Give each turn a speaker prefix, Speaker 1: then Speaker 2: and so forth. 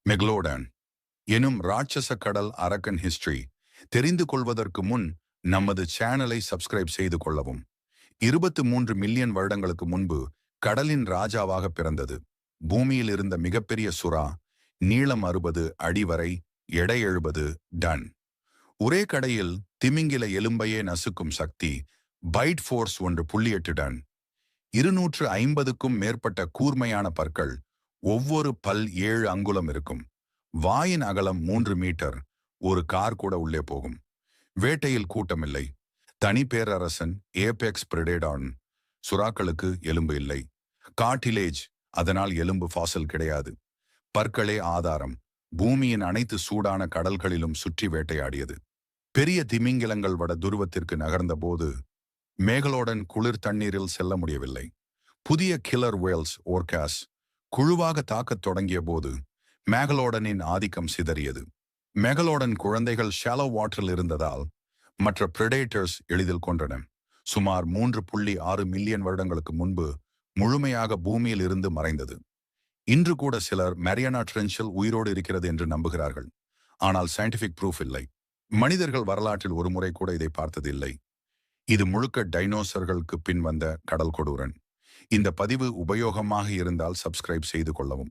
Speaker 1: Megalodon எனும் ராட்சச கடல் அரக்கன் ஹிஸ்டரி தெரிந்து கொள்வதற்கு முன் நமது சேனலை சப்ஸ்கிரைப் செய்து கொள்ளவும். 23 மில்லியன் வருடங்களுக்கு முன்பு கடலின் ராஜாவாக பிறந்தது. பூமியில் இருந்த மிகப்பெரிய சுறா, நீளம் 60 அடி வரை, எடை 70 டன். ஒரே கடையில் திமிங்கில எலும்பையே நசுக்கும் சக்தி, பைட் ஃபோர்ஸ் 1.8 டன். 250க்கும் மேற்பட்ட கூர்மையான பற்கள், ஒவ்வொரு பல் 7 அங்குலம் இருக்கும். வாயின் அகலம் 3 மீட்டர், ஒரு கார் கூட உள்ளே போகும். வேட்டையில் கூட்டமில்லை. தனி பேரரசன், ஏபெக்ஸ் பிரெடேடான். சுறாக்களுக்கு எலும்பு இல்லை. கார்டிலேஜ், அதனால் எலும்பு ஃபாசல் கிடையாது. பற்களே ஆதாரம். பூமியின் அனைத்து சூடான கடல்களிலும் சுற்றி வேட்டையாடியது. பெரிய திமிங்கிலங்கள் வட துருவத்திற்கு நகர்ந்த போது மேகலோடன் குளிர் தண்ணீரில் செல்ல முடியவில்லை. புதிய கில்லர் வேல்ஸ், ஓர்காஸ் குழுவாக தாக்கத் தொடங்கிய போது மேகலோடனின் ஆதிக்கம் சிதறியது. மெகலோடன் குழந்தைகள் ஷாலோ வாட்டரில் இருந்ததால் மற்ற பிரெடேட்டர்ஸ் எளிதில் கொன்றன. சுமார் 3.6 மில்லியன் வருடங்களுக்கு முன்பு முழுமையாக பூமியில் இருந்து மறைந்தது. இன்று கூட சிலர் மரியானா ட்ரென்ச்சில் உயிரோடு இருக்கிறது என்று நம்புகிறார்கள். ஆனால் சயின்டிபிக் ப்ரூஃப் இல்லை. மனிதர்கள் வரலாற்றில் ஒரு முறை கூட இதை பார்த்ததில்லை. இது முழுக்க டைனோசர்களுக்கு பின் வந்த கடல் கொடூரன். இந்த பதிவு உபயோகமாக இருந்தால் சப்ஸ்கிரைப் செய்து கொள்ளவும்.